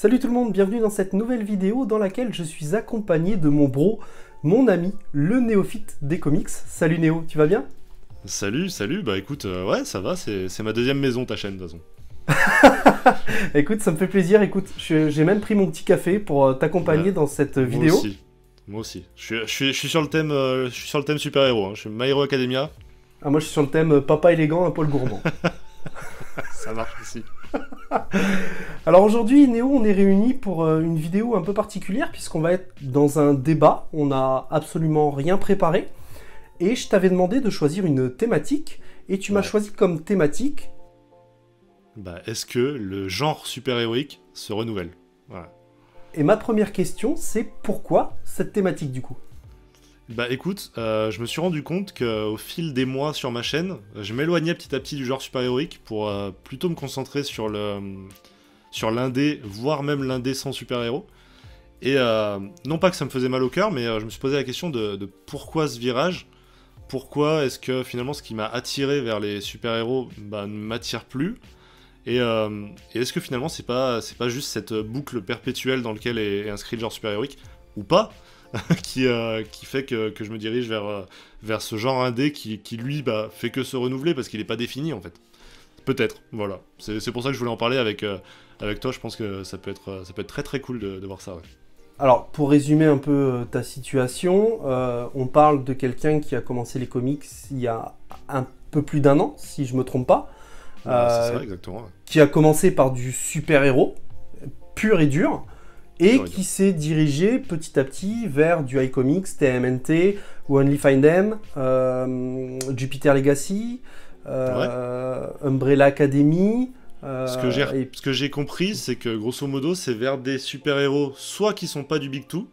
Salut tout le monde, bienvenue dans cette nouvelle vidéo dans laquelle je suis accompagné de mon bro, mon ami, le néophyte des comics. Salut Néo, tu vas bien? Salut, bah écoute, ouais, ça va, c'est ma deuxième maison, ta chaîne, de toute façon. Écoute, ça me fait plaisir, écoute, j'ai même pris mon petit café pour t'accompagner Ouais, dans cette vidéo. Moi aussi. Je suis sur le thème super-héros, hein. Je suis My Hero Academia. Ah, moi je suis sur le thème papa élégant, un poil gourmand. Ça marche aussi. Alors aujourd'hui, Néo, on est réunis pour une vidéo un peu particulière puisqu'on va être dans un débat, on n'a absolument rien préparé. Et je t'avais demandé de choisir une thématique, et tu m'as Ouais. choisi comme thématique. Bah, est-ce que le genre super-héroïque se renouvelle? Voilà. Et ma première question, c'est pourquoi cette thématique du coup? Bah écoute, je me suis rendu compte qu'au fil des mois sur ma chaîne, je m'éloignais petit à petit du genre super-héroïque pour plutôt me concentrer sur l'indé, voire même l'indé sans super-héros. Et non pas que ça me faisait mal au cœur, mais je me suis posé la question de pourquoi ce virage. Pourquoi est-ce que finalement ce qui m'a attiré vers les super-héros ne m'attire plus, et est-ce que finalement c'est pas juste cette boucle perpétuelle dans laquelle est inscrit le genre super-héroïque, ou pas, qui fait que je me dirige vers ce genre indé qui lui fait que se renouveler parce qu'il est pas défini en fait. Peut-être, voilà. C'est pour ça que je voulais en parler avec toi, je pense que ça peut être très très cool de voir ça, ouais. Alors, pour résumer un peu ta situation, on parle de quelqu'un qui a commencé les comics il y a un peu plus d'un an, si je me trompe pas, C'est ça, exactement. Ouais. qui a commencé par du super-héros, pur et dur, et Pur et dur. qui s'est dirigé petit à petit vers du iComics, TMNT, Only Find Them, Jupiter Legacy, Umbrella Academy. Ce que j'ai compris, c'est que grosso modo, c'est vers des super-héros soit qui sont pas du Big Two,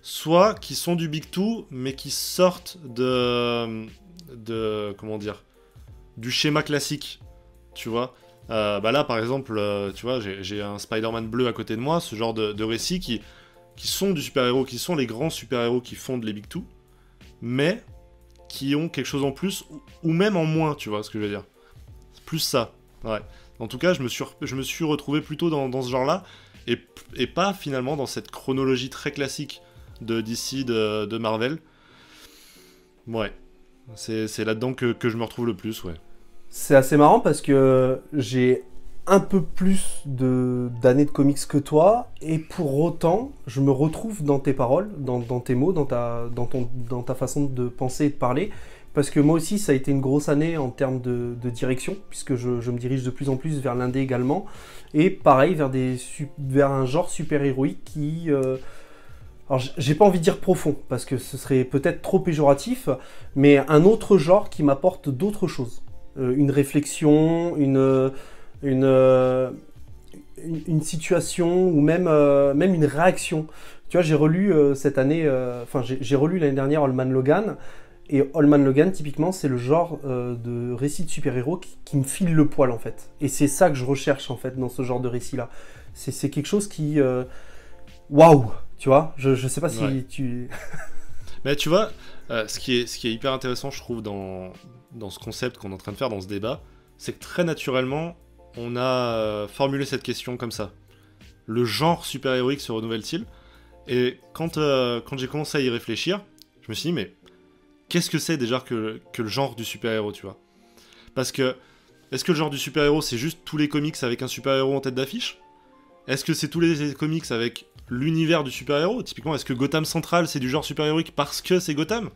soit qui sont du Big Two, mais qui sortent comment dire, du schéma classique, tu vois. Là, par exemple, tu vois, j'ai un Spider-Man bleu à côté de moi, ce genre de récits qui sont du super-héros, qui sont les grands super-héros qui fondent les Big Two, mais qui ont quelque chose en plus, ou même en moins, tu vois ce que je veux dire. C'est plus ça. Ouais. En tout cas, je me suis retrouvé plutôt dans ce genre-là, et pas finalement dans cette chronologie très classique de DC, de Marvel. Ouais. C'est là-dedans que je me retrouve le plus, ouais. C'est assez marrant parce que j'ai un peu plus d'années de comics que toi, et pour autant, je me retrouve dans tes paroles, dans tes mots, dans ta façon de penser et de parler. Parce que moi aussi, ça a été une grosse année en termes de direction, puisque je me dirige de plus en plus vers l'indé également. Et pareil, vers un genre super-héroïque qui... alors, j'ai pas envie de dire profond, parce que ce serait peut-être trop péjoratif, mais un autre genre qui m'apporte d'autres choses. Une réflexion, une situation, ou même une réaction. Tu vois, j'ai relu cette année... j'ai relu l'année dernière Old Man Logan. Et Old Man Logan, typiquement, c'est le genre de récit de super-héros qui me file le poil, en fait. Et c'est ça que je recherche, en fait, dans ce genre de récit-là. C'est quelque chose qui... Waouh, tu vois, je sais pas si Ouais. tu... Mais tu vois, ce qui est hyper intéressant, je trouve, dans ce concept qu'on est en train de faire, dans ce débat, c'est que très naturellement, on a formulé cette question comme ça. Le genre super-héroïque se renouvelle-t-il? Et quand j'ai commencé à y réfléchir, je me suis dit, mais qu'est-ce que c'est déjà que le genre du super-héros, tu vois? Parce que, est-ce que le genre du super-héros, c'est juste tous les comics avec un super-héros en tête d'affiche? Est-ce que c'est tous les comics avec l'univers du super-héros? Typiquement, est-ce que Gotham Central, c'est du genre super-héroïque parce que c'est Gotham?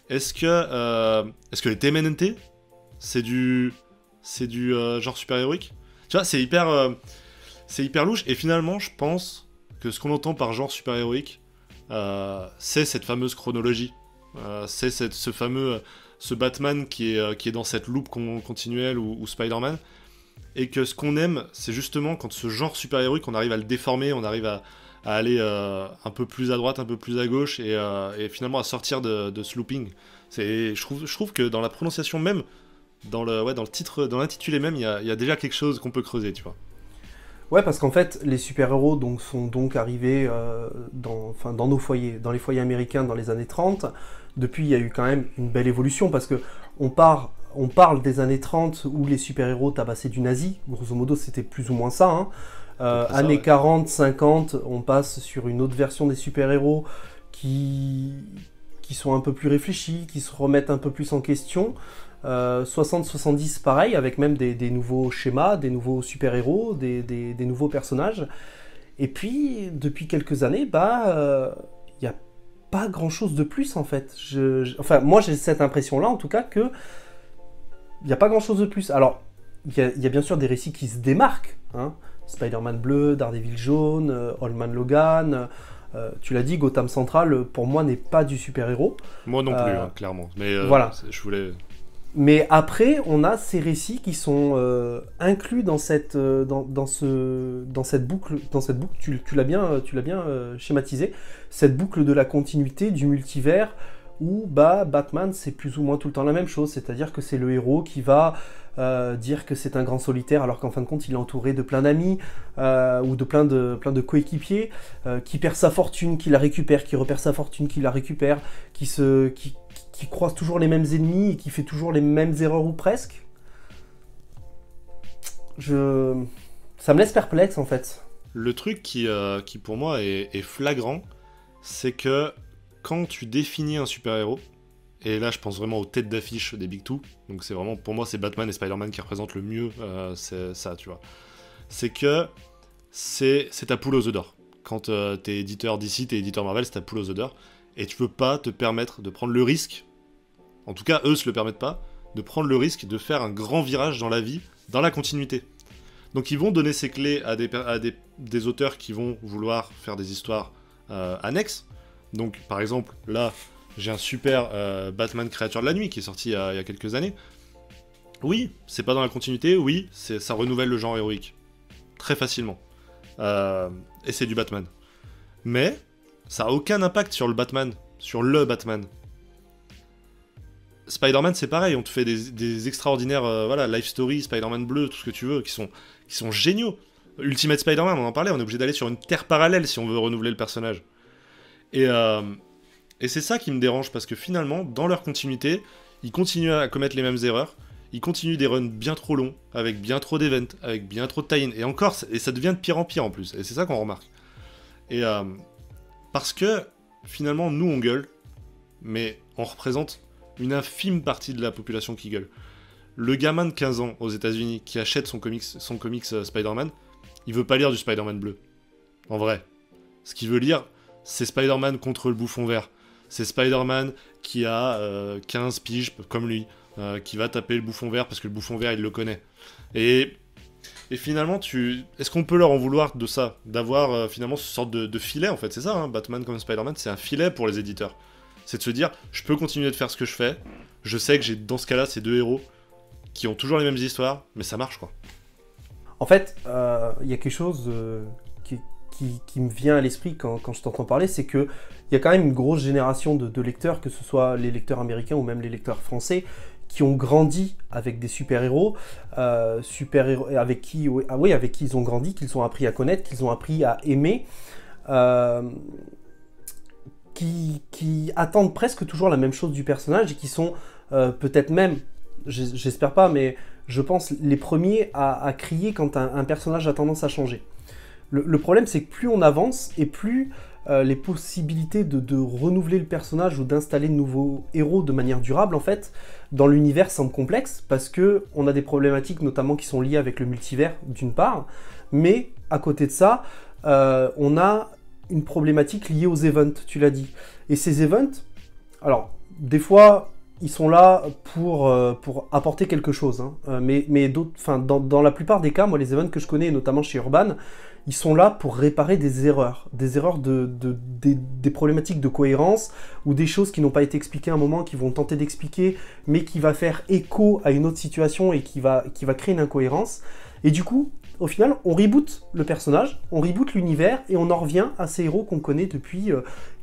Est-ce que les TMNT, c'est du genre super-héroïque? Tu vois, c'est hyper louche, et finalement, je pense que ce qu'on entend par genre super-héroïque, c'est cette fameuse chronologie. C'est ce Batman qui est dans cette loupe continuelle, ou Spider-Man, et que ce qu'on aime, c'est justement quand ce genre super-héroïque, on arrive à le déformer, on arrive à aller un peu plus à droite, un peu plus à gauche, et finalement à sortir de ce looping. Je trouve que dans la prononciation même, dans le titre, dans l'intitulé même, il y a déjà quelque chose qu'on peut creuser, tu vois. Ouais, parce qu'en fait, les super-héros sont donc arrivés dans nos foyers, dans les foyers américains dans les années 30. Depuis, il y a eu quand même une belle évolution, parce que on parle des années 30 où les super-héros tabassaient du nazi, grosso modo c'était plus ou moins ça, hein. peu près ça, Années ouais. 40, 50, on passe sur une autre version des super-héros qui, qui sont un peu plus réfléchis, qui se remettent un peu plus en question. 60-70, pareil, avec même des nouveaux schémas, des nouveaux super-héros, des nouveaux personnages. Et puis, depuis quelques années, il n'y a pas grand-chose de plus, en fait. Enfin, moi, j'ai cette impression-là, en tout cas, que il n'y a pas grand-chose de plus. Alors, il y a bien sûr des récits qui se démarquent, hein. Spider-Man bleu, Daredevil jaune, Old Man Logan. Tu l'as dit, Gotham Central, pour moi, n'est pas du super-héros. Moi non plus, Euh, hein, clairement. Mais voilà. je voulais. Mais après, on a ces récits qui sont inclus dans cette, dans cette boucle. Dans cette boucle, tu l'as bien schématisé. Cette boucle de la continuité, du multivers, où Batman, c'est plus ou moins tout le temps la même chose. C'est-à-dire que c'est le héros qui va dire que c'est un grand solitaire, alors qu'en fin de compte, il est entouré de plein d'amis ou de plein de coéquipiers, qui perd sa fortune, qui la récupère, qui repère sa fortune, qui la récupère, qui croise toujours les mêmes ennemis et qui fait toujours les mêmes erreurs ou presque. Ça me laisse perplexe en fait. Le truc qui pour moi est flagrant, c'est que quand tu définis un super-héros, et là je pense vraiment aux têtes d'affiche des Big Two, donc c'est vraiment, pour moi c'est Batman et Spider-Man qui représentent le mieux c'est ça, tu vois. C'est que c'est ta poule aux œufs d'or. Quand t'es éditeur DC, t'es éditeur Marvel, c'est ta poule aux œufs d'or, et tu peux pas te permettre de prendre le risque, en tout cas eux se le permettent pas, de prendre le risque de faire un grand virage dans la vie, dans la continuité. Donc ils vont donner ces clés à des auteurs qui vont vouloir faire des histoires annexes. Donc par exemple, là, j'ai un super Batman Créature de la Nuit qui est sorti il y a quelques années. Oui, c'est pas dans la continuité, oui, ça renouvelle le genre héroïque. Très facilement. Et c'est du Batman. Mais ça a aucun impact sur le Batman, sur le Batman. Spider-Man, c'est pareil, on te fait des extraordinaires voilà, life story, Spider-Man bleu, tout ce que tu veux, qui sont géniaux. Ultimate Spider-Man, on en parlait, on est obligé d'aller sur une terre parallèle si on veut renouveler le personnage. Et c'est ça qui me dérange, parce que finalement, dans leur continuité, ils continuent à commettre les mêmes erreurs, ils continuent des runs bien trop longs, avec bien trop d'events, avec bien trop de tie-in, et encore, et ça devient de pire en pire en plus, et c'est ça qu'on remarque. Et parce que, finalement, nous on gueule, mais on représente une infime partie de la population qui gueule. Le gamin de 15 ans aux États-Unis qui achète son comics Spider-Man, il veut pas lire du Spider-Man bleu. En vrai. Ce qu'il veut lire, c'est Spider-Man contre le bouffon vert. C'est Spider-Man qui a 15 piges comme lui, qui va taper le bouffon vert parce que le bouffon vert il le connaît. Et finalement, est-ce qu'on peut leur en vouloir de ça, d'avoir finalement ce sorte de filet en fait, c'est ça, hein, Batman comme Spider-Man, c'est un filet pour les éditeurs. C'est de se dire, je peux continuer de faire ce que je fais, je sais que j'ai dans ce cas-là ces deux héros qui ont toujours les mêmes histoires, mais ça marche quoi. En fait, il y a quelque chose qui me vient à l'esprit quand je t'entends parler, c'est qu'il y a quand même une grosse génération de lecteurs, que ce soit les lecteurs américains ou même les lecteurs français, qui ont grandi avec des super-héros, avec qui ils ont grandi, qu'ils ont appris à connaître, qu'ils ont appris à aimer, qui attendent presque toujours la même chose du personnage et qui sont peut-être même, j'espère pas, mais je pense les premiers à crier quand un personnage a tendance à changer. Le problème, c'est que plus on avance et plus les possibilités de renouveler le personnage ou d'installer de nouveaux héros de manière durable, en fait, dans l'univers semblent complexes, parce qu'on a des problématiques notamment qui sont liées avec le multivers, d'une part, mais à côté de ça, on a une problématique liée aux events, tu l'as dit. Et ces events, alors, des fois, ils sont là pour apporter quelque chose, hein. Mais dans la plupart des cas, moi, les events que je connais, notamment chez Urban, ils sont là pour réparer des erreurs des problématiques de cohérence ou des choses qui n'ont pas été expliquées à un moment, qui vont tenter d'expliquer, mais qui va faire écho à une autre situation et qui va créer une incohérence. Et du coup, au final, on reboot le personnage, on reboot l'univers et on en revient à ces héros qu'on connaît depuis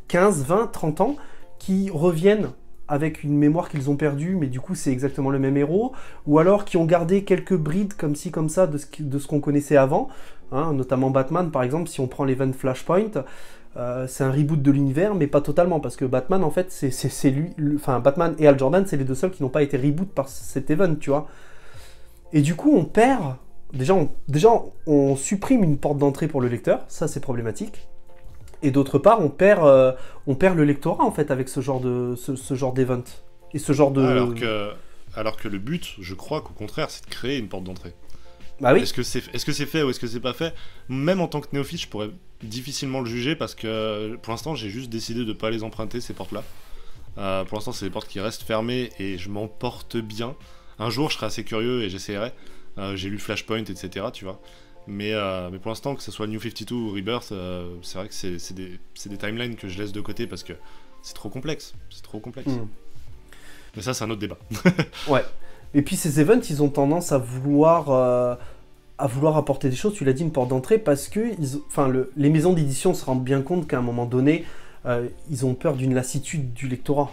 15, 20, 30 ans, qui reviennent avec une mémoire qu'ils ont perdue, mais du coup c'est exactement le même héros, ou alors qui ont gardé quelques brides comme ci, comme ça de ce qu'on connaissait avant, hein, notamment Batman par exemple, si on prend l'event Flashpoint, c'est un reboot de l'univers, mais pas totalement, parce que Batman en fait, c'est lui, Batman et Hal Jordan, c'est les deux seuls qui n'ont pas été reboot par cet event, tu vois. Et du coup on perd on supprime une porte d'entrée pour le lecteur, ça c'est problématique. Et d'autre part, on perd le lectorat en fait avec ce genre d'event. Et ce genre de... Alors que le but, je crois qu'au contraire, c'est de créer une porte d'entrée. Bah oui. Est-ce que c'est fait ou est-ce que c'est pas fait? Même en tant que néophyte, je pourrais difficilement le juger parce que pour l'instant, j'ai juste décidé de pas les emprunter, ces portes-là. Pour l'instant, c'est des portes qui restent fermées et je m'en porte bien. Un jour, je serai assez curieux et j'essaierai. J'ai lu Flashpoint, etc., tu vois. Mais pour l'instant, que ce soit New 52 ou Rebirth, c'est vrai que c'est des timelines que je laisse de côté parce que c'est trop complexe. C'est trop complexe. Mais ça, c'est un autre débat. Ouais. Et puis ces events, ils ont tendance à vouloir apporter des choses. Tu l'as dit, une porte d'entrée, parce que les maisons d'édition se rendent bien compte qu'à un moment donné, ils ont peur d'une lassitude du lectorat.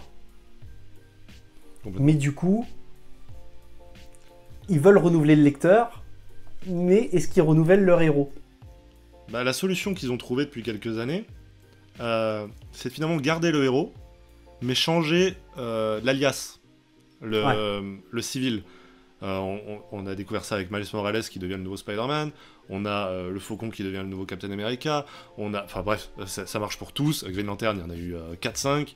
Mais du coup, ils veulent renouveler le lecteur, mais est-ce qu'ils renouvellent leur héros? La solution qu'ils ont trouvée depuis quelques années, c'est finalement garder le héros, mais changer l'alias, le civil. On a découvert ça avec Miles Morales qui devient le nouveau Spider-Man, on a le Faucon qui devient le nouveau Captain America, enfin bref, ça marche pour tous. Green Lantern, il y en a eu 4-5,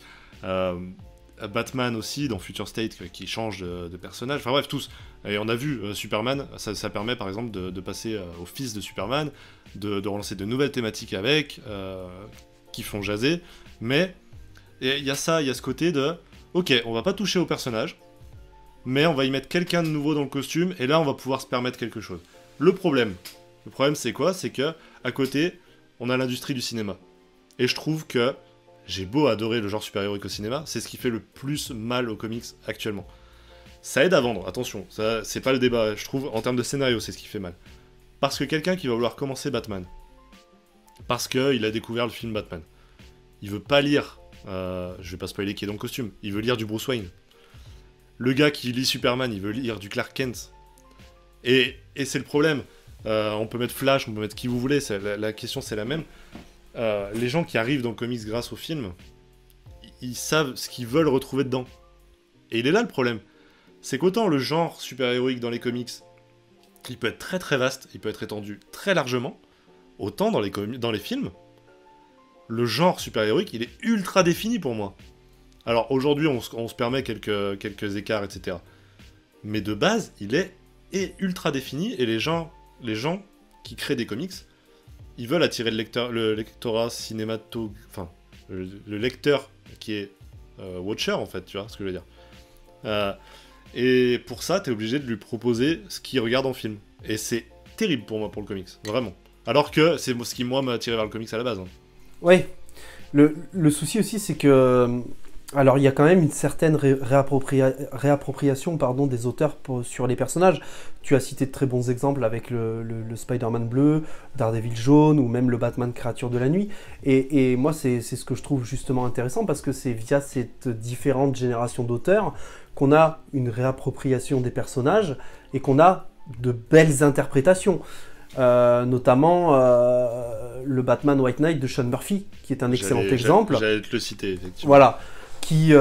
Batman aussi dans Future State qui change de personnage, enfin bref, tous. Et on a vu Superman, ça permet par exemple de passer au fils de Superman, de relancer de nouvelles thématiques avec, qui font jaser, mais il y a ce côté de ok, on va pas toucher au personnage, mais on va y mettre quelqu'un de nouveau dans le costume, et là on va pouvoir se permettre quelque chose. Le problème c'est quoi? C'est que à côté, on a l'industrie du cinéma. Et je trouve que j'ai beau adorer le genre super-héroïque au cinéma, c'est ce qui fait le plus mal aux comics actuellement. Ça aide à vendre, attention, ça, c'est pas le débat, je trouve, en termes de scénario, c'est ce qui fait mal. Parce que quelqu'un qui va vouloir commencer Batman, parce qu'il a découvert le film Batman, il veut pas lire, je vais pas spoiler qui est dans le costume, il veut lire du Bruce Wayne. Le gars qui lit Superman, il veut lire du Clark Kent. Et c'est le problème. On peut mettre Flash, on peut mettre qui vous voulez, la question c'est la même. Les gens qui arrivent dans le comics grâce au film, ils savent ce qu'ils veulent retrouver dedans. Et il est là le problème. C'est qu'autant le genre super-héroïque dans les comics, il peut être très très vaste, il peut être étendu très largement, autant dans les films, le genre super-héroïque, il est ultra défini pour moi. Alors aujourd'hui, on se permet quelques écarts, etc. Mais de base, il est ultra défini, et les gens qui créent des comics, ils veulent attirer le lectorat enfin, le lecteur qui est watcher, en fait, tu vois ce que je veux dire. Et pour ça, t'es obligé de lui proposer ce qu'il regarde en film. Et c'est terrible pour moi, pour le comics, vraiment. Alors que c'est ce qui, moi, m'a attiré vers le comics à la base. Hein. Ouais. Le souci aussi, c'est que... Alors, il y a quand même une certaine réappropriation des auteurs sur les personnages. Tu as cité de très bons exemples avec le Spider-Man bleu, Daredevil jaune, ou même le Batman créature de la nuit. Et moi, c'est ce que je trouve justement intéressant, parce que c'est via cette différente génération d'auteurs qu'on a une réappropriation des personnages, et qu'on a de belles interprétations. Notamment le Batman White Knight de Sean Murphy, qui est un excellent exemple. J'allais te le citer, effectivement. Voilà. Qui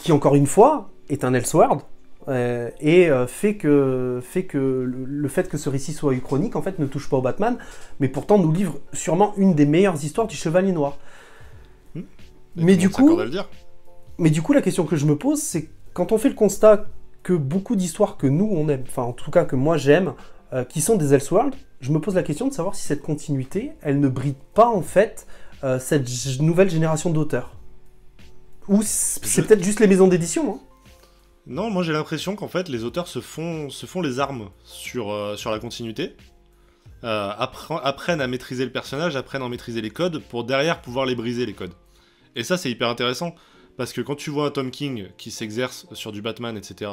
encore une fois est un Elseworld et fait que le fait que ce récit soit uchronique en fait ne touche pas au Batman, mais pourtant nous livre sûrement une des meilleures histoires du Chevalier Noir. Mais du coup, la question que je me pose, c'est quand on fait le constat que beaucoup d'histoires que nous on aime, enfin en tout cas que moi j'aime, qui sont des Elseworlds, je me pose la question de savoir si cette continuité, elle ne bride pas en fait cette nouvelle génération d'auteurs. Ou c'est peut-être juste les maisons d'édition. Hein. Non, moi j'ai l'impression qu'en fait les auteurs se font les armes sur la continuité, apprennent à maîtriser le personnage, apprennent à maîtriser les codes pour derrière pouvoir les briser les codes. Et ça c'est hyper intéressant, parce que quand tu vois un Tom King qui s'exerce sur du Batman, etc.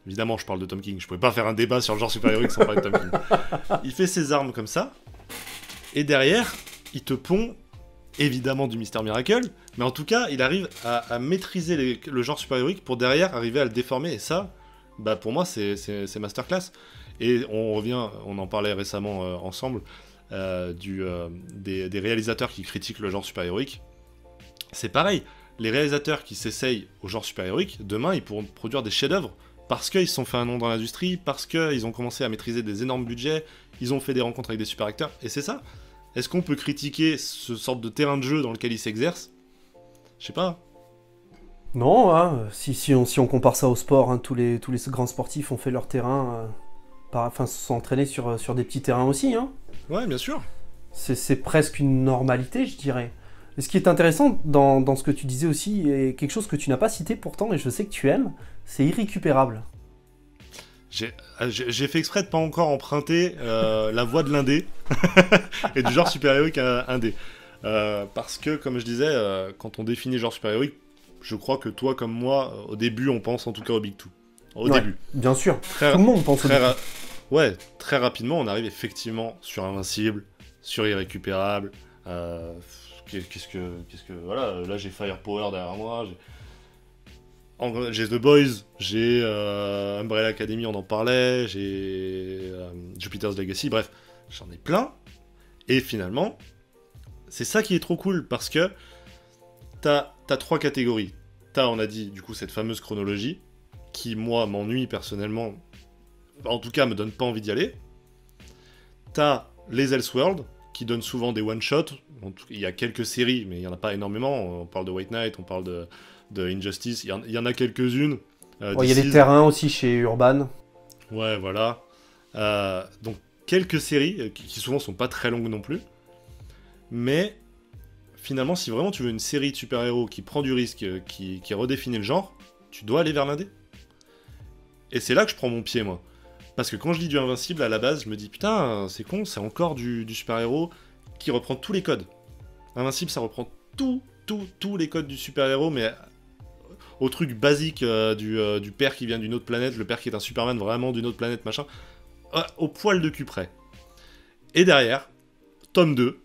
Évidemment je parle de Tom King, je pouvais pas faire un débat sur le genre super-héroïque sans parler de Tom King. Il fait ses armes comme ça, et derrière il te pond évidemment du Mister Miracle, mais en tout cas, il arrive à maîtriser le genre super-héroïque pour derrière arriver à le déformer, et ça, pour moi, c'est masterclass. Et on en parlait récemment ensemble, des réalisateurs qui critiquent le genre super-héroïque. C'est pareil, les réalisateurs qui s'essayent au genre super-héroïque, demain, ils pourront produire des chefs-d'œuvre parce qu'ils se sont fait un nom dans l'industrie, parce qu'ils ont commencé à maîtriser des énormes budgets, ils ont fait des rencontres avec des super acteurs, et c'est ça. Est-ce qu'on peut critiquer ce sorte de terrain de jeu dans lequel ils s'exercent? Je sais pas. Non, hein, si on compare ça au sport, hein, tous les grands sportifs ont fait leur terrain, enfin, se sont entraînés sur des petits terrains aussi. Hein. Ouais, bien sûr. C'est presque une normalité, je dirais. Et ce qui est intéressant dans ce que tu disais aussi, et quelque chose que tu n'as pas cité pourtant, et je sais que tu aimes, c'est irrécupérable. J'ai fait exprès de pas encore emprunter la voix de l'indé et du genre super-héroïque indé. Parce que, comme je disais, quand on définit genre super-héroïque, je crois que toi comme moi, au début, on pense en tout cas au Big Two. Au début. Bien sûr. Tout le monde pense au Big Two. Ouais, très rapidement, on arrive effectivement sur Invincible, sur Irrécupérable. Qu'est-ce que... Voilà, là j'ai Firepower derrière moi, j'ai The Boys, j'ai Umbrella Academy, on en parlait, j'ai Jupiter's Legacy, bref, j'en ai plein. Et finalement, c'est ça qui est trop cool, parce que t'as 3 catégories. T'as, on a dit, du coup, cette fameuse chronologie, qui, moi, m'ennuie personnellement, en tout cas, me donne pas envie d'y aller. T'as les Elseworlds, qui donnent souvent des one-shots. Il y a quelques séries, mais il y en a pas énormément. On parle de White Knight, on parle de Injustice, il y en a quelques-unes. Il y a des terrains aussi chez Urban. Ouais, voilà. Donc, quelques séries, qui souvent sont pas très longues non plus. Mais, finalement, si vraiment tu veux une série de super-héros qui prend du risque, qui redéfinit le genre, tu dois aller vers l'indé. Et c'est là que je prends mon pied, moi. Parce que quand je lis du Invincible, à la base, je me dis, putain, c'est con, c'est encore du super-héros qui reprend tous les codes. Invincible, ça reprend tous les codes du super-héros, mais au truc basique du père qui vient d'une autre planète, le père qui est un Superman vraiment d'une autre planète, machin, au poil de cul près. Et derrière, tome 2,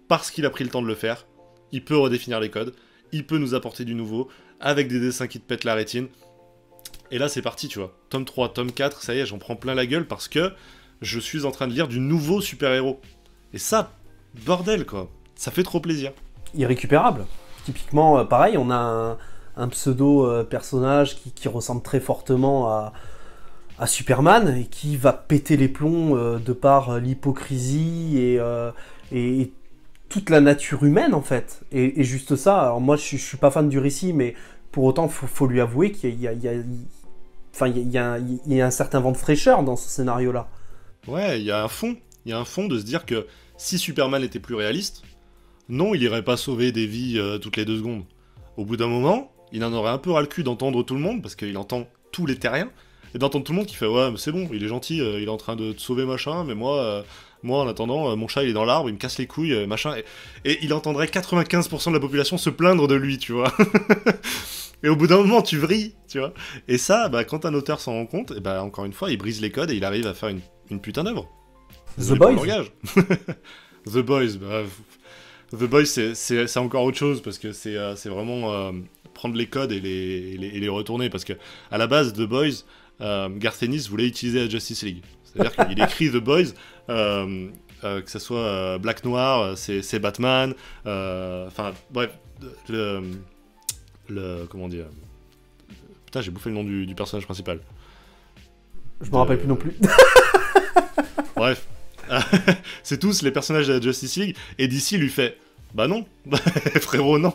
parce qu'il a pris le temps de le faire, il peut redéfinir les codes, il peut nous apporter du nouveau, avec des dessins qui te pètent la rétine. Et là, c'est parti, tu vois. Tome 3, tome 4, ça y est, j'en prends plein la gueule parce que je suis en train de lire du nouveau super-héros. Et ça, bordel, quoi. Ça fait trop plaisir. Irrécupérable. Typiquement, pareil, on a un pseudo-personnage qui ressemble très fortement à Superman et qui va péter les plombs de par l'hypocrisie et toute la nature humaine, en fait. Et juste ça, alors moi, je suis pas fan du récit, mais pour autant, faut lui avouer qu'il y a un certain vent de fraîcheur dans ce scénario-là. Ouais, il y a un fond. Il y a un fond de se dire que si Superman était plus réaliste, non, il irait pas sauver des vies toutes les 2 secondes. Au bout d'un moment, il en aurait un peu ras le cul d'entendre tout le monde, parce qu'il entend tous les terriens, et d'entendre tout le monde qui fait « Ouais, mais c'est bon, il est gentil, il est en train de te sauver, machin, mais moi en attendant, mon chat, il est dans l'arbre, il me casse les couilles, machin. » Et il entendrait 95% de la population se plaindre de lui, tu vois. Et au bout d'un moment, tu vrilles, tu vois. Et ça, bah, quand un auteur s'en rend compte, et bah, encore une fois, il brise les codes et il arrive à faire une putain d'œuvre. The Boys. The Boys, bah, The Boys, c'est encore autre chose, parce que c'est vraiment prendre les codes et les retourner, parce que à la base, The Boys, Garth Ennis voulait utiliser la Justice League. C'est-à-dire qu'il écrit The Boys, que ce soit Black Noir, c'est Batman, enfin, bref, comment dire... Putain, j'ai bouffé le nom du personnage principal. Je me rappelle plus non plus. Bref. C'est tous les personnages de la Justice League, et DC lui fait bah non, frérot, non,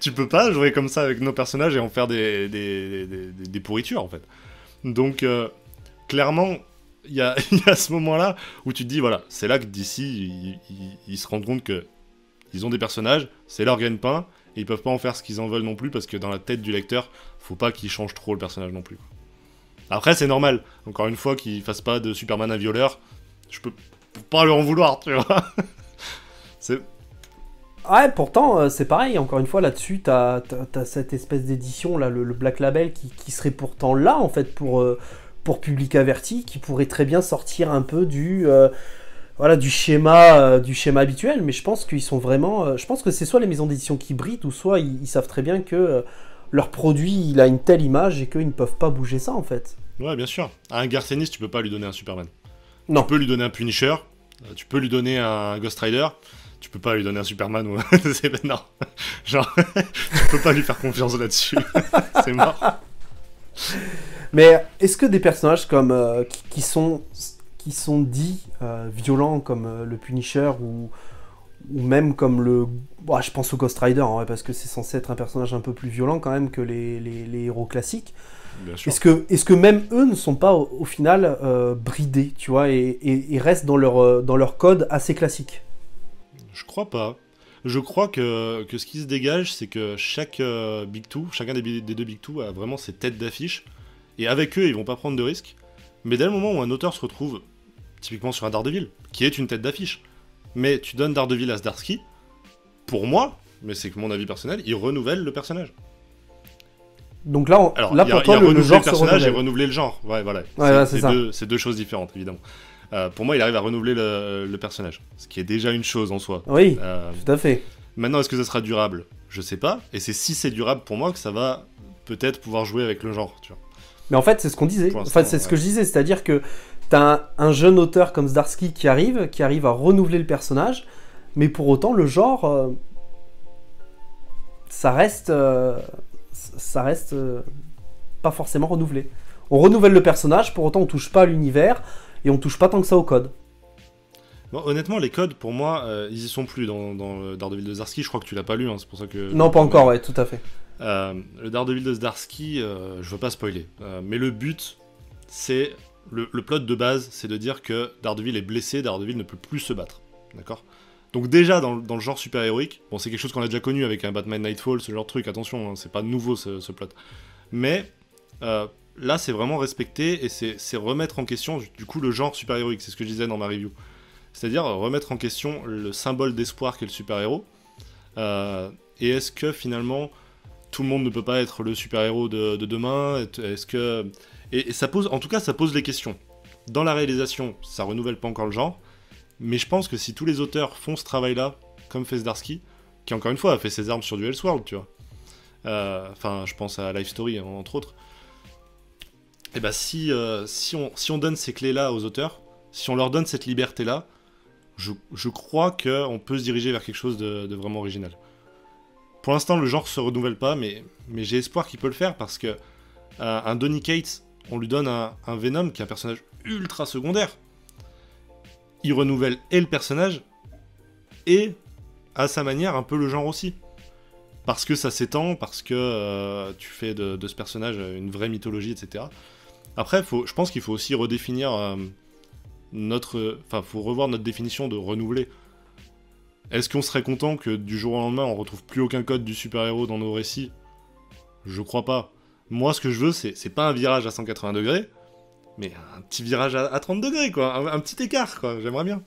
tu peux pas jouer comme ça avec nos personnages et en faire des pourritures en fait. Donc clairement, il y a ce moment-là où tu te dis voilà, c'est là que DC ils se rendent compte que ils ont des personnages, c'est leur gagne-pain, et ils peuvent pas en faire ce qu'ils en veulent non plus, parce que dans la tête du lecteur, faut pas qu'il change trop le personnage non plus. Après c'est normal, encore une fois, qu'il fasse pas de Superman un violeur, je peux pas leur en vouloir, tu vois. C'est... Ouais, pourtant, c'est pareil, encore une fois, là-dessus, t'as cette espèce d'édition, là, le Black Label, qui serait pourtant là, en fait, pour public averti, qui pourrait très bien sortir un peu du schéma habituel, mais je pense qu'ils sont vraiment... je pense que c'est soit les maisons d'édition qui brident, ou soit ils savent très bien que leur produit, il a une telle image, et qu'ils ne peuvent pas bouger ça, en fait. Ouais, bien sûr. À un Garth Ennis, tu peux pas lui donner un Superman. Non. Tu peux lui donner un Punisher, tu peux lui donner un Ghost Rider, tu peux pas lui donner un Superman ou... non, genre, tu peux pas lui faire confiance là-dessus. C'est mort. Mais est-ce que des personnages comme qui sont dits violents comme le Punisher ou même comme le... Bon, je pense au Ghost Rider, en vrai, parce que c'est censé être un personnage un peu plus violent quand même que les héros classiques. Bien sûr. Est-ce que même eux ne sont pas au final bridés, tu vois, et restent dans leur code assez classique? Je crois pas. Je crois que ce qui se dégage, c'est que chaque Big Two, chacun des deux Big Two a vraiment ses têtes d'affiche, et avec eux, ils vont pas prendre de risques. Mais dès le moment où un auteur se retrouve, typiquement sur un Daredevil, qui est une tête d'affiche, mais tu donnes Daredevil à Zdarsky, pour moi, mais c'est que mon avis personnel, il renouvelle le personnage. Donc là, Alors, là il pour y toi, a le renouveler genre le se personnage et renouvelle. renouveler le genre. Ouais, voilà. Ouais, c'est ça. C'est deux choses différentes, évidemment. Pour moi, il arrive à renouveler le personnage, ce qui est déjà une chose en soi. Oui, Euh, tout à fait. Maintenant, est-ce que ça sera durable? Je sais pas. Et c'est si c'est durable pour moi que ça va peut-être pouvoir jouer avec le genre, tu vois. Mais en fait, c'est ce qu'on disait. Pour l'instant, Enfin, c'est ce ouais. que je disais, c'est-à-dire que t'as un jeune auteur comme Zdarsky qui arrive à renouveler le personnage, mais pour autant, le genre, ça reste pas forcément renouvelé. On renouvelle le personnage, pour autant, on touche pas à l'univers et on touche pas tant que ça au code. Bon, honnêtement, les codes, pour moi, ils y sont plus dans le Daredevil de Zdarsky. Je crois que tu l'as pas lu, hein, c'est pour ça que... Non, pas encore, ouais, tout à fait. Le Daredevil de Zdarsky, je veux pas spoiler. Mais le but, c'est... Le plot de base, c'est de dire que Daredevil est blessé, Daredevil ne peut plus se battre. D'accord? Donc déjà, dans le genre super-héroïque, bon, c'est quelque chose qu'on a déjà connu avec un Batman Nightfall, ce genre de truc, attention, hein, c'est pas nouveau ce plot. Mais là, c'est vraiment respecté et c'est remettre en question, du coup, le genre super-héroïque, c'est ce que je disais dans ma review. C'est-à-dire remettre en question le symbole d'espoir qu'est le super-héros. Et est-ce que finalement, tout le monde ne peut pas être le super-héros de demain? Est-ce que... Et ça pose, en tout cas, ça pose les questions. Dans la réalisation, ça renouvelle pas encore le genre, mais je pense que si tous les auteurs font ce travail-là, comme fait Zdarsky, qui encore une fois a fait ses armes sur du Elseworld, tu vois. Enfin, je pense à Life Story, entre autres. Et bah si on donne ces clés-là aux auteurs, si on leur donne cette liberté-là, je crois qu'on peut se diriger vers quelque chose de vraiment original. Pour l'instant, le genre se renouvelle pas, mais j'ai espoir qu'il peut le faire, parce que un Donny Cates, on lui donne un Venom qui est un personnage ultra secondaire. Il renouvelle et le personnage, et à sa manière un peu le genre aussi. Parce que ça s'étend, parce que tu fais de ce personnage une vraie mythologie, etc. Après, je pense qu'il faut aussi redéfinir faut revoir notre définition de renouveler. Est-ce qu'on serait content que du jour au lendemain on retrouve plus aucun code du super-héros dans nos récits? Je crois pas. Moi, ce que je veux, c'est pas un virage à 180 degrés, mais un petit virage à 30 degrés, quoi. Un petit écart, quoi. J'aimerais bien.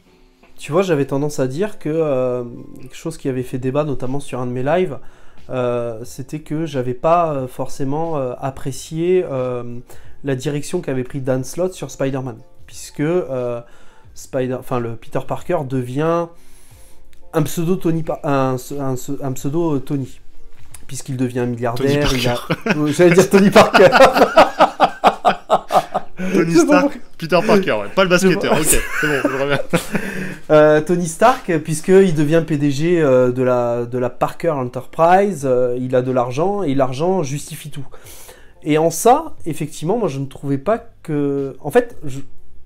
Tu vois, j'avais tendance à dire que quelque chose qui avait fait débat, notamment sur un de mes lives, c'était que j'avais pas forcément apprécié la direction qu'avait pris Dan Slott sur Spider-Man, puisque le Peter Parker devient un pseudo Tony, un pseudo Tony, puisqu'il devient milliardaire. J'allais dire Tony Parker. Tony Stark, Peter Parker, ouais. Pas le basketteur, ok, c'est bon, je reviens. Tony Stark, puisqu'il devient PDG de la Parker Enterprise, il a de l'argent, et l'argent justifie tout. Et en ça, effectivement, moi je ne trouvais pas que... En fait,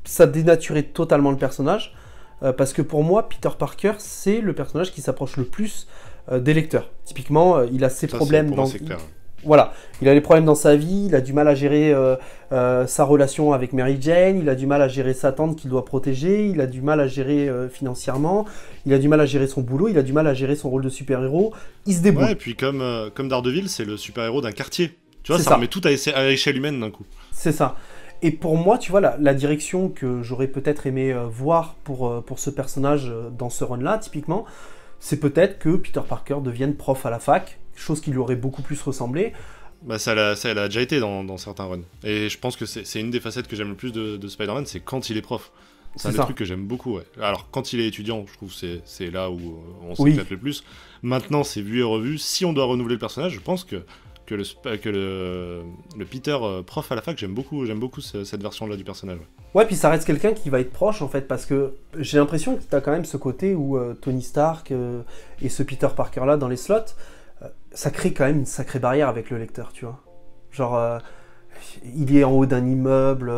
ça dénaturait totalement le personnage, parce que pour moi, Peter Parker, c'est le personnage qui s'approche le plus des lecteurs. Typiquement, il a ses problèmes dans... Voilà, il a des problèmes dans sa vie, il a du mal à gérer sa relation avec Mary Jane, il a du mal à gérer sa tante qu'il doit protéger, il a du mal à gérer financièrement, il a du mal à gérer son boulot, il a du mal à gérer son rôle de super-héros, il se débrouille. Ouais, et puis comme Daredevil, c'est le super-héros d'un quartier. Tu vois, ça remet tout à échelle humaine d'un coup. C'est ça. Et pour moi, tu vois, la direction que j'aurais peut-être aimé voir pour ce personnage dans ce run-là, typiquement, c'est peut-être que Peter Parker devienne prof à la fac, chose qui lui aurait beaucoup plus ressemblé. Bah ça l'a déjà été dans certains runs. Et je pense que c'est une des facettes que j'aime le plus de Spider-Man, c'est quand il est prof. C'est un des trucs que j'aime beaucoup, ouais. Alors, quand il est étudiant, je trouve que c'est là où on s'éclate le plus. Maintenant, c'est vu et revu. Si on doit renouveler le personnage, je pense que le Peter prof à la fac, j'aime beaucoup cette version-là du personnage. Ouais, puis ça reste quelqu'un qui va être proche, en fait, parce que j'ai l'impression que tu as quand même ce côté où Tony Stark et ce Peter Parker-là dans les slots, ça crée quand même une sacrée barrière avec le lecteur, tu vois. Genre, il est en haut d'un immeuble,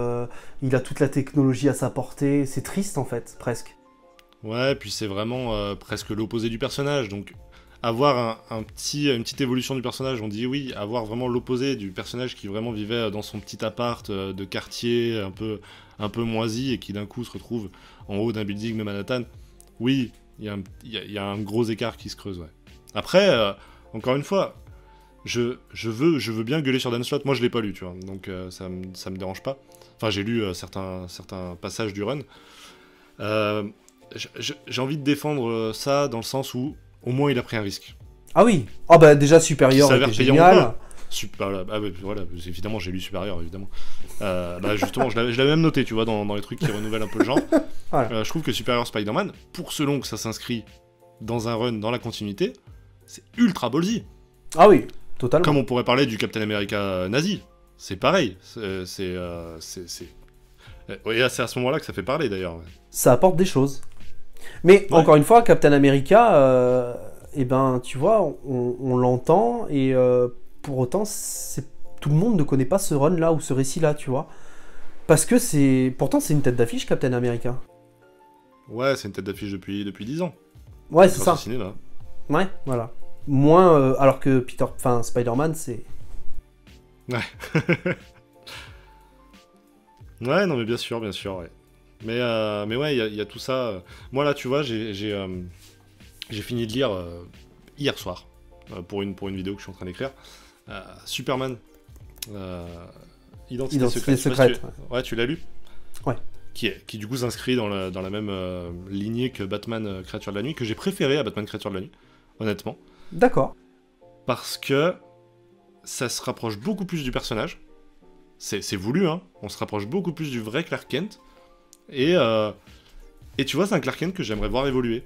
il a toute la technologie à sa portée. C'est triste en fait, presque. Ouais, puis c'est vraiment presque l'opposé du personnage. Donc, avoir une petite évolution du personnage, on dit oui, avoir vraiment l'opposé du personnage qui vraiment vivait dans son petit appart de quartier un peu moisi et qui d'un coup se retrouve en haut d'un building de Manhattan. Oui, il y a un gros écart qui se creuse, ouais. Après, encore une fois, je veux bien gueuler sur Dan Slott. Moi, je l'ai pas lu, tu vois, donc ça me dérange pas. Enfin, j'ai lu certains passages du run. J'ai envie de défendre ça dans le sens où, au moins, il a pris un risque. Ah oui. Ah bah déjà Superior Qui s'avère était payant génial. ou pas. Ah ouais, voilà, évidemment, j'ai lu Superior, évidemment. Bah justement, je l'avais même noté, tu vois, dans les trucs qui renouvellent un peu le genre. Voilà. Je trouve que Superior Spider-Man, pour ce long que ça s'inscrit dans un run, dans la continuité, c'est ultra ballsy. Ah oui, totalement. Comme on pourrait parler du Captain America nazi. C'est pareil. Et c'est à ce moment-là que ça fait parler, d'ailleurs. Ça apporte des choses. Mais Ouais. encore une fois, Captain America, eh ben, tu vois, on l'entend et pour autant, tout le monde ne connaît pas ce run-là ou ce récit-là, tu vois. Parce que pourtant, c'est une tête d'affiche, Captain America. Ouais, c'est une tête d'affiche depuis 10 ans. Ouais, c'est Grâce ça. au cinéma. Ouais, voilà. Moins, alors que Spider-Man, c'est... Ouais, non, mais bien sûr, ouais. Mais ouais, il y a tout ça. Moi, là, tu vois, j'ai fini de lire hier soir, pour une vidéo que je suis en train d'écrire, Superman, Identité secrète. Je sais pas si secrète. ouais, tu l'as lu? Ouais. Qui du coup s'inscrit dans la même lignée que Batman Créature de la Nuit, que j'ai préféré à Batman Créature de la Nuit, honnêtement. D'accord. Parce que ça se rapproche beaucoup plus du personnage. C'est voulu, hein. On se rapproche beaucoup plus du vrai Clark Kent. Et tu vois, c'est un Clark Kent que j'aimerais voir évoluer.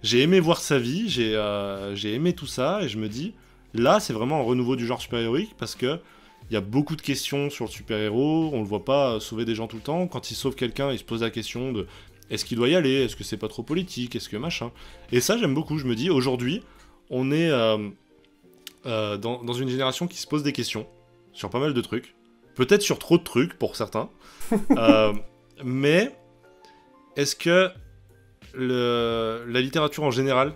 J'ai aimé voir sa vie, j'ai aimé tout ça, et je me dis, là, c'est vraiment un renouveau du genre super-héroïque, parce que il y a beaucoup de questions sur le super-héros, on le voit pas sauver des gens tout le temps. Quand il sauve quelqu'un, il se pose la question de est-ce qu'il doit y aller, est-ce que c'est pas trop politique, est-ce que machin. Et ça, j'aime beaucoup. Je me dis, aujourd'hui, on est dans une génération qui se pose des questions sur pas mal de trucs. Peut-être sur trop de trucs pour certains. Mais est-ce que la littérature en général,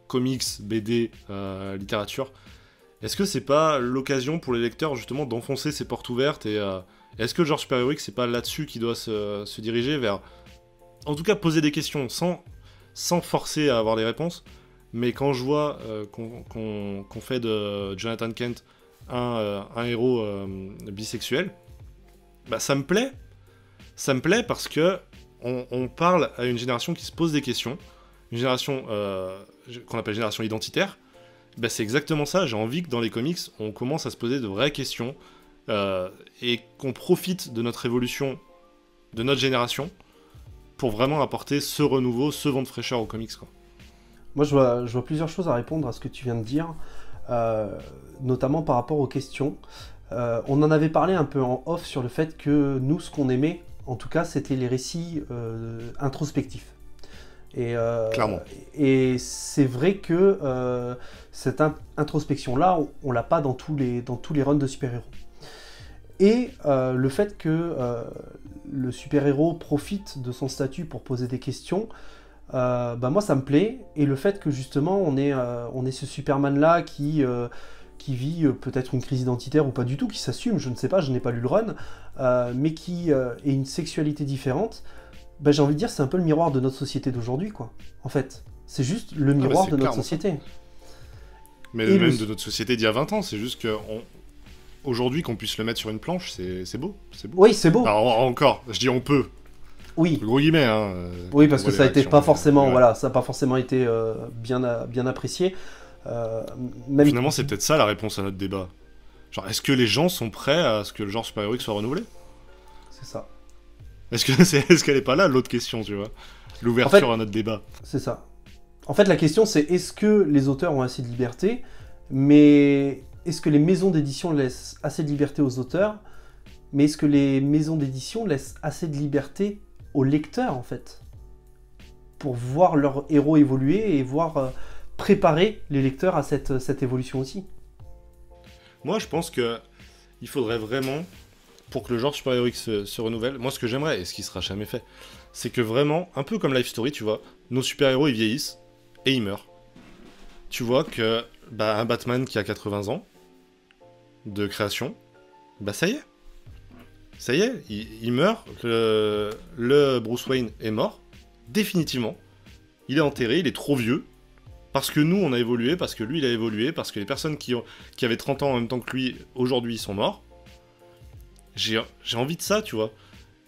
comics, BD, littérature, est-ce que c'est pas l'occasion pour les lecteurs justement d'enfoncer ces portes ouvertes et est-ce que le genre super-héroïque c'est pas là-dessus qu'il doit se diriger vers, en tout cas poser des questions sans forcer à avoir des réponses, mais quand je vois qu'on fait de Jonathan Kent un héros bisexuel, bah ça me plaît. Ça me plaît parce que on parle à une génération qui se pose des questions, une génération qu'on appelle génération identitaire. Bah c'est exactement ça, j'ai envie que dans les comics, on commence à se poser de vraies questions et qu'on profite de notre évolution, de notre génération, pour vraiment apporter ce renouveau, ce vent de fraîcheur aux comics, quoi. Moi, je vois plusieurs choses à répondre à ce que tu viens de dire, notamment par rapport aux questions. On en avait parlé un peu en off sur le fait que nous, ce qu'on aimait, en tout cas, c'était les récits introspectifs. Clairement. Et c'est vrai que cette introspection-là, on l'a pas dans tous les runs de super-héros. Et le fait que le super-héros profite de son statut pour poser des questions, bah moi ça me plaît. Et le fait que justement on est ce Superman-là qui vit peut-être une crise identitaire ou pas du tout, qui s'assume, je ne sais pas, je n'ai pas lu le run, mais qui ait une sexualité différente, bah, j'ai envie de dire c'est un peu le miroir de notre société d'aujourd'hui, quoi. En fait, c'est juste le miroir de notre société. Mais même de notre société d'il y a 20 ans, c'est juste que aujourd'hui qu'on puisse le mettre sur une planche, c'est beau, c'est beau. Oui, c'est beau. Alors, encore, je dis on peut. Oui. Gros guillemets, hein. Oui, parce que ça a été pas forcément, ouais. voilà, ça n'a pas forcément été bien apprécié. Même... Finalement, c'est peut-être ça la réponse à notre débat. Genre, est-ce que les gens sont prêts à ce que le genre super-héroïque soit renouvelé? C'est ça. Est-ce qu'elle est pas là, l'autre question, tu vois? L'ouverture en fait, à notre débat. C'est ça. En fait, la question, c'est est-ce que les auteurs ont assez de liberté, mais est-ce que les maisons d'édition laissent assez de liberté aux auteurs, mais est-ce que les maisons d'édition laissent assez de liberté aux lecteurs, en fait, pour voir leur héros évoluer et voir préparer les lecteurs à cette évolution aussi? Moi, je pense que il faudrait vraiment, pour que le genre super-héroïque se renouvelle, moi ce que j'aimerais, et ce qui sera jamais fait, c'est que vraiment, un peu comme Life Story, tu vois, nos super-héros ils vieillissent et ils meurent. Tu vois que bah, un Batman qui a 80 ans de création, bah ça y est. Ça y est, il meurt, le Bruce Wayne est mort, définitivement. Il est enterré, il est trop vieux, parce que nous on a évolué, parce que lui il a évolué, parce que les personnes qui avaient 30 ans en même temps que lui, aujourd'hui ils sont morts. J'ai envie de ça, tu vois.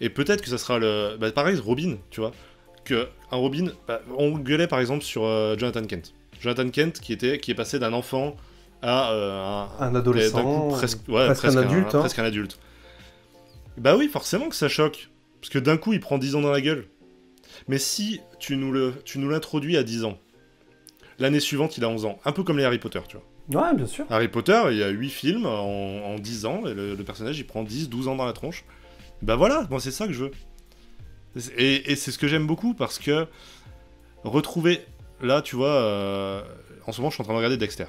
Et peut-être que ça sera le... Bah, pareil, Robin, tu vois. Que un Robin... Bah, on gueulait par exemple sur Jonathan Kent. Jonathan Kent qui est passé d'un enfant à Un adolescent, presque un adulte. Hein. Presque un adulte. Bah oui, forcément que ça choque. Parce que d'un coup, il prend 10 ans dans la gueule. Mais si tu nous l'introduis à 10 ans, l'année suivante, il a 11 ans. Un peu comme les Harry Potter, tu vois. Ouais, bien sûr. Harry Potter, il y a 8 films en 10 ans, et le personnage, il prend 10-12 ans dans la tronche. Bah voilà, moi c'est ça que je veux. Et c'est ce que j'aime beaucoup, parce que retrouver... Là, tu vois, en ce moment, je suis en train de regarder Dexter.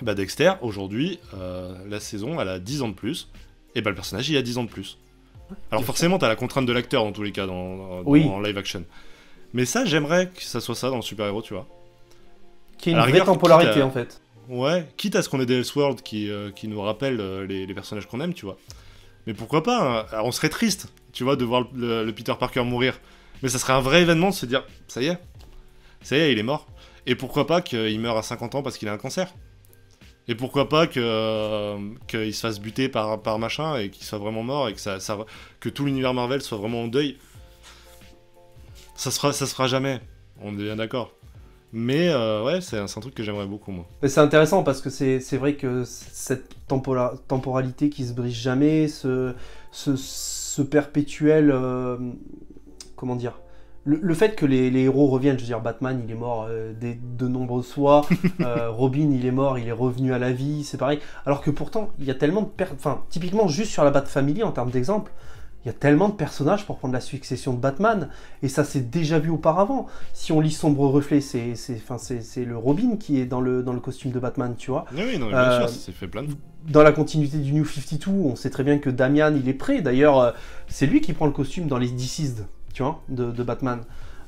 Bah Dexter, aujourd'hui, la saison, elle a 10 ans de plus, et bah le personnage, il a 10 ans de plus. Alors forcément, t'as la contrainte de l'acteur, dans tous les cas, en live action. Mais ça, j'aimerais que ça soit ça dans le super-héros, tu vois. Qui est une vraie temporalité, en fait. Ouais, quitte à ce qu'on ait des Elseworlds qui nous rappellent les personnages qu'on aime, tu vois. Mais pourquoi pas, hein. Alors, on serait triste, tu vois, de voir le Peter Parker mourir. Mais ça serait un vrai événement de se dire, ça y est, il est mort. Et pourquoi pas qu'il meure à 50 ans parce qu'il a un cancer. Et pourquoi pas qu'il se fasse buter par machin et qu'il soit vraiment mort et que tout l'univers Marvel soit vraiment en deuil. Ça se fera jamais, on est bien d'accord. Mais ouais, c'est un truc que j'aimerais beaucoup, moi. Mais c'est intéressant parce que c'est vrai que cette temporalité qui se brise jamais, ce perpétuel... comment dire, le fait que les héros reviennent, je veux dire, Batman il est mort de nombreuses fois, Robin il est mort, il est revenu à la vie, c'est pareil. Alors que pourtant, il y a tellement de... Enfin, typiquement, juste sur la Bat Family, en termes d'exemple, il y a tellement de personnages pour prendre la succession de Batman, et ça s'est déjà vu auparavant. Si on lit Sombre Reflet, c'est le Robin qui est dans le costume de Batman, tu vois. Oui, non, bien sûr, ça s'est fait plein de... Dans la continuité du New 52, on sait très bien que Damian, il est prêt. D'ailleurs, c'est lui qui prend le costume dans les Deceased, tu vois, de Batman.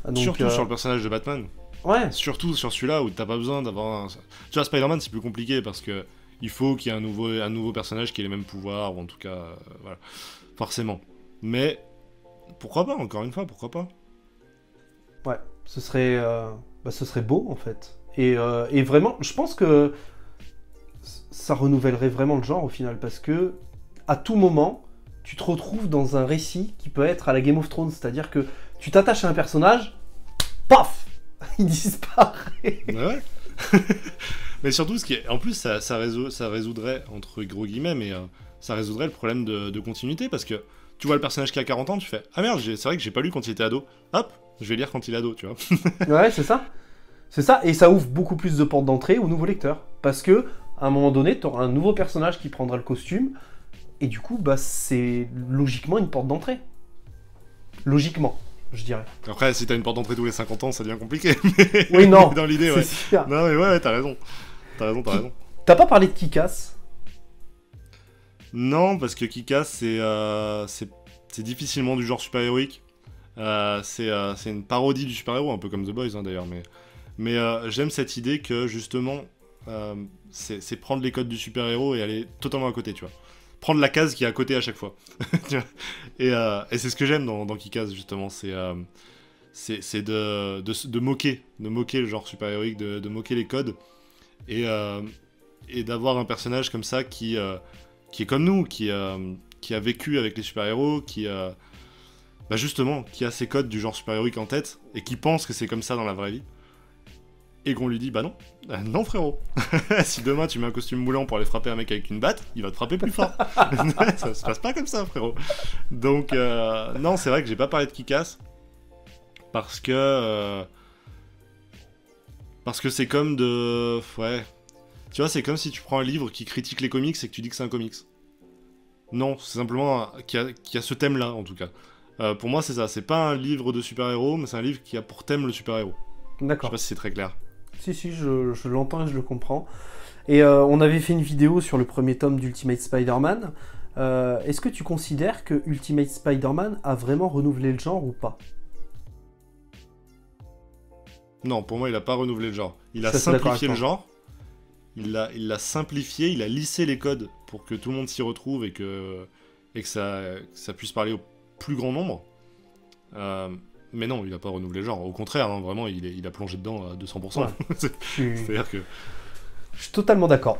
Donc, surtout sur le personnage de Batman. Ouais. Surtout sur celui-là où t'as pas besoin d'avoir un... Tu vois, Spider-Man, c'est plus compliqué parce que il faut qu'il y ait un nouveau personnage qui ait les mêmes pouvoirs, ou en tout cas, voilà. Forcément. Mais pourquoi pas, encore une fois, pourquoi pas? Ouais, ce serait beau en fait. Et vraiment, je pense que ça renouvellerait vraiment le genre au final, parce que à tout moment, tu te retrouves dans un récit qui peut être à la Game of Thrones, c'est-à-dire que tu t'attaches à un personnage, paf, il disparaît. Ouais. Mais surtout, en plus, ça résoudrait, entre gros guillemets, mais ça résoudrait le problème de continuité, parce que tu vois le personnage qui a 40 ans, tu fais « Ah merde, c'est vrai que j'ai pas lu quand il était ado. Hop, je vais lire quand il est ado, tu vois. » Ouais, c'est ça. C'est ça, et ça ouvre beaucoup plus de portes d'entrée aux nouveaux lecteurs. Parce que, à un moment donné, tu auras un nouveau personnage qui prendra le costume, et du coup, bah, c'est logiquement une porte d'entrée. Logiquement, je dirais. Après, si t'as une porte d'entrée tous les 50 ans, ça devient compliqué. Oui, non. Dans l'idée, ouais. Sûr. Non, mais ouais, t'as raison. T'as raison. T'as pas parlé de Kick-Ass? Non, parce que Kick-Ass, c'est difficilement du genre super-héroïque. C'est une parodie du super-héros, un peu comme The Boys, hein, d'ailleurs. Mais j'aime cette idée que, justement, c'est prendre les codes du super-héros et aller totalement à côté, tu vois. Prendre la case qui est à côté à chaque fois. et c'est ce que j'aime dans Kick-Ass, justement. C'est de moquer le genre super-héroïque, de moquer les codes. Et d'avoir un personnage comme ça qui est comme nous, qui a vécu avec les super-héros, bah justement, qui a ses codes du genre super-héroïque en tête, et qui pense que c'est comme ça dans la vraie vie, et qu'on lui dit, bah non, non frérot, si demain tu mets un costume moulant pour aller frapper un mec avec une batte, il va te frapper plus fort. Ça se passe pas comme ça, frérot. Donc, non, c'est vrai que j'ai pas parlé de Kick-Ass, parce que c'est comme de... Ouais... Tu vois, c'est comme si tu prends un livre qui critique les comics et que tu dis que c'est un comics. Non, c'est simplement qui a ce thème-là, en tout cas. Pour moi, c'est ça. C'est pas un livre de super-héros, mais c'est un livre qui a pour thème le super-héros. D'accord. Je sais pas si c'est très clair. Si, je l'entends et je le comprends. Et on avait fait une vidéo sur le premier tome d'Ultimate Spider-Man. Est-ce que tu considères que Ultimate Spider-Man a vraiment renouvelé le genre ou pas? Non, pour moi, il a pas renouvelé le genre. Il Je a suis assez d'accord avec simplifié le toi. genre. Il l'a simplifié, il a lissé les codes pour que tout le monde s'y retrouve et que ça puisse parler au plus grand nombre. Mais non, il a pas renouvelé le genre. Au contraire, hein, vraiment, il a plongé dedans à 200%. Ouais. C'est-à-dire que Je suis totalement d'accord.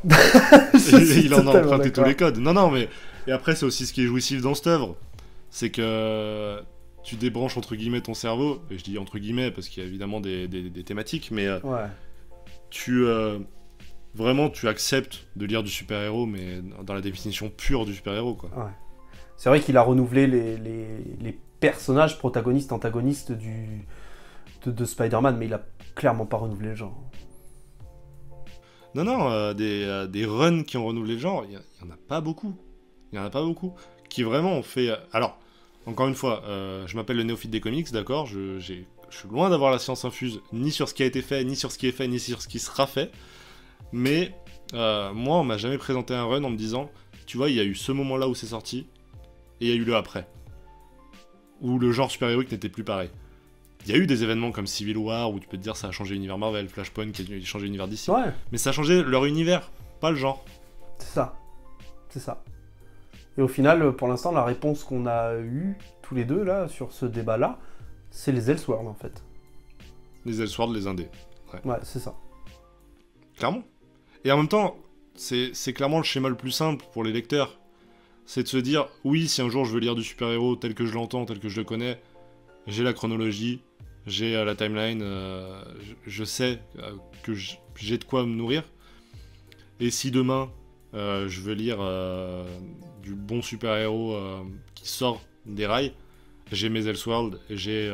Je suis il en a totalement emprunté tous d'accord. les codes. Non, mais... Et après, c'est aussi ce qui est jouissif dans cette œuvre. C'est que tu débranches, entre guillemets, ton cerveau. Et je dis entre guillemets parce qu'il y a évidemment des thématiques. Mais Ouais. tu... Vraiment, tu acceptes de lire du super-héros, mais dans la définition pure du super-héros, quoi. Ouais. C'est vrai qu'il a renouvelé les personnages protagonistes, antagonistes de Spider-Man, mais il a clairement pas renouvelé le genre. Non, des runs qui ont renouvelé le genre, il y en a pas beaucoup. Il y en a pas beaucoup. Qui vraiment ont fait... Alors, encore une fois, je m'appelle le néophyte des comics, d'accord, je suis loin d'avoir la science infuse, ni sur ce qui a été fait, ni sur ce qui est fait, ni sur ce qui sera fait. Mais moi, on m'a jamais présenté un run en me disant, tu vois, il y a eu ce moment-là où c'est sorti, et il y a eu le après. Où le genre super-héroïque n'était plus pareil. Il y a eu des événements comme Civil War, où tu peux te dire ça a changé l'univers Marvel, Flashpoint qui a changé l'univers d'ici. Ouais, Mais ça a changé leur univers, pas le genre. c'est ça. C'est ça. Et au final, pour l'instant, la réponse qu'on a eue, tous les deux, là, sur ce débat-là, c'est les Elseworlds, en fait. Les Elseworlds, les indés. Ouais, c'est ça. Clairement. Et en même temps, c'est clairement le schéma le plus simple pour les lecteurs. C'est de se dire, oui, si un jour je veux lire du super-héros tel que je l'entends, tel que je le connais, j'ai la chronologie, j'ai la timeline, je sais que j'ai de quoi me nourrir. Et si demain, je veux lire du bon super-héros qui sort des rails, j'ai mes Elseworlds, j'ai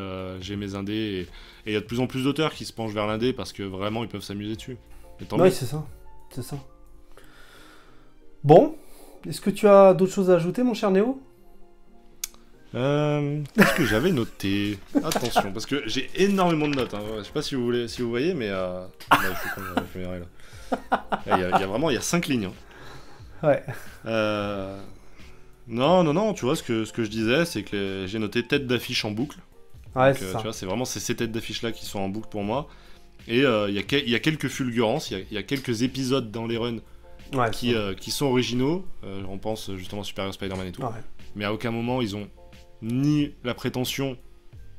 mes indés, et il y a de plus en plus d'auteurs qui se penchent vers l'indé parce que vraiment ils peuvent s'amuser dessus. Et tant Oui, mieux. c'est ça. C'est ça. Bon, est-ce que tu as d'autres choses à ajouter, mon cher Néo? Qu'est-ce que j'avais noté? Attention, parce que j'ai énormément de notes. Hein. Je sais pas si vous voyez, mais là, je suis con, je vais y arriver, là. Il y a vraiment 5 lignes. Hein. Ouais. Non, tu vois, ce que je disais, c'est que j'ai noté tête d'affiche en boucle. Ouais, Donc, c'est tu ça. vois, c'est vraiment ces têtes d'affiche-là qui sont en boucle pour moi. Et il y a quelques fulgurances, il y a quelques épisodes dans les runs Ouais, qui sont originaux. On pense justement à Superior Spider-Man et tout. ouais. Mais à aucun moment ils ont ni la prétention,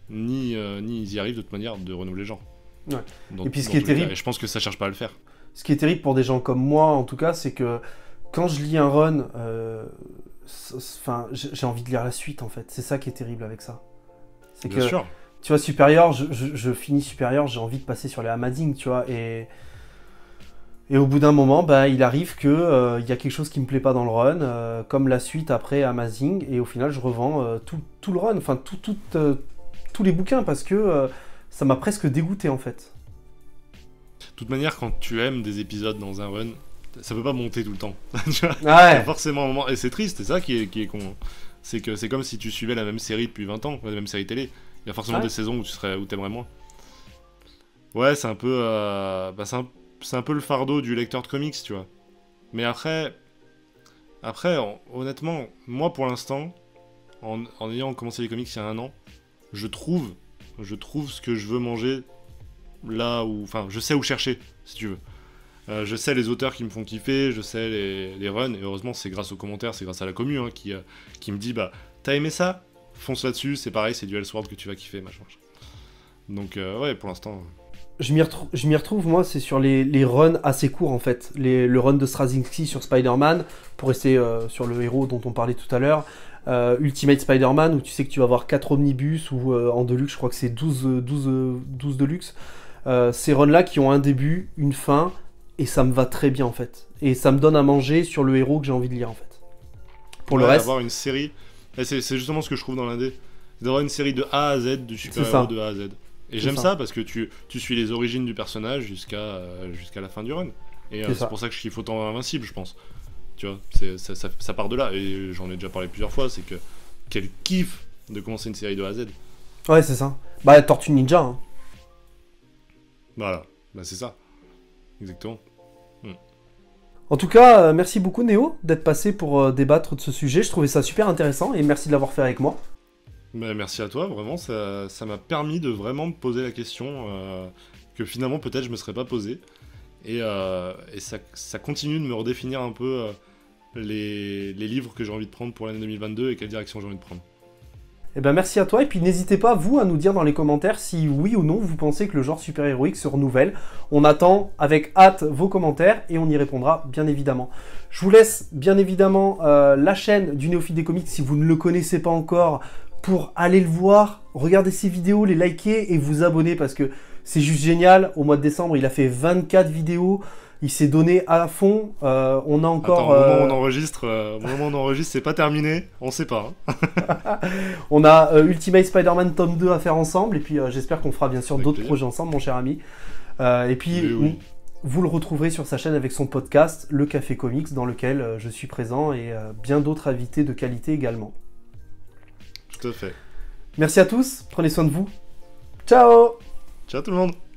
ni ils y arrivent de toute manière de renouveler le genre. Ouais. Dans- Et puis ce dans qui est tous les cas. terrible- Et je pense que ça cherche pas à le faire. Ce qui est terrible pour des gens comme moi, en tout cas, c'est que quand je lis un run, enfin, j'ai envie de lire la suite, en fait. C'est ça qui est terrible avec ça. C'est Bien que, sûr. tu vois, Supérieur, je finis Supérieur, j'ai envie de passer sur les Amazing, tu vois, et au bout d'un moment, bah, il arrive que y a quelque chose qui me plaît pas dans le run, comme la suite après Amazing, et au final, je revends tout le run, enfin, tous les bouquins, parce que ça m'a presque dégoûté, en fait. De toute manière, quand tu aimes des épisodes dans un run, ça peut pas monter tout le temps. Tu vois, il y Ouais, a forcément un moment, et c'est triste, c'est ça qui est con. C'est que c'est comme si tu suivais la même série depuis 20 ans, la même série télé. Il y a forcément Ouais. des saisons où t'aimerais moins. Ouais, c'est un peu, c'est un peu le fardeau du lecteur de comics, tu vois. Mais après, honnêtement, moi pour l'instant, en ayant commencé les comics il y a un an, je trouve ce que je veux manger là où, enfin, je sais où chercher, si tu veux. Je sais les auteurs qui me font kiffer, je sais les runs, et heureusement c'est grâce aux commentaires, c'est grâce à la commu hein, qui me dit bah t'as aimé ça, fonce là-dessus, c'est pareil, c'est du Elseworld que tu vas kiffer, machin. Donc ouais, pour l'instant. je m'y retrouve, moi, c'est sur les runs assez courts, en fait. Le run de Straczynski sur Spider-Man, pour rester sur le héros dont on parlait tout à l'heure. Ultimate Spider-Man, où tu sais que tu vas avoir 4 omnibus, ou en deluxe, je crois que c'est 12 deluxe. Ces runs-là qui ont un début, une fin, et ça me va très bien, en fait. Et ça me donne à manger sur le héros que j'ai envie de lire, en fait. Pour le Ouais, reste, avoir une série, et c'est justement ce que je trouve dans l'indé, c'est d'avoir une série de A à Z, du ça. super-héros de A à Z. Et C'est j'aime ça. ça parce que tu suis les origines du personnage jusqu'à la fin du run. Et C'est ça. c'est pour ça que je kiffe autant Invincible, je pense. Tu vois, ça part de là. Et j'en ai déjà parlé plusieurs fois, c'est que quel kiff de commencer une série de A à Z. Ouais, c'est ça. Bah, Tortue Ninja, hein. Voilà, bah c'est ça. exactement. En tout cas, merci beaucoup Néo d'être passé pour débattre de ce sujet. Je trouvais ça super intéressant et merci de l'avoir fait avec moi. Bah, merci à toi, vraiment, ça m'a permis de vraiment me poser la question que finalement peut-être je me serais pas posée. Et ça continue de me redéfinir un peu les livres que j'ai envie de prendre pour l'année 2022 et quelle direction j'ai envie de prendre. Eh ben merci à toi et puis n'hésitez pas vous à nous dire dans les commentaires si oui ou non vous pensez que le genre super-héroïque se renouvelle. On attend avec hâte vos commentaires et on y répondra bien évidemment. Je vous laisse bien évidemment la chaîne du Néophyte des comics si vous ne le connaissez pas encore pour aller le voir, regarder ses vidéos, les liker et vous abonner parce que c'est juste génial. Au mois de décembre il a fait 24 vidéos. Il s'est donné à fond. On a encore. Attends, au moment où on enregistre, c'est pas terminé. On sait pas. Hein. On a Ultimate Spider-Man tome 2 à faire ensemble. Et puis j'espère qu'on fera bien sûr Avec d'autres plaisir. projets ensemble, mon cher ami. Et puis Oui. vous le retrouverez sur sa chaîne avec son podcast, Le Café Comics, dans lequel je suis présent et bien d'autres invités de qualité également. Tout à fait. Merci à tous. Prenez soin de vous. Ciao! Ciao tout le monde.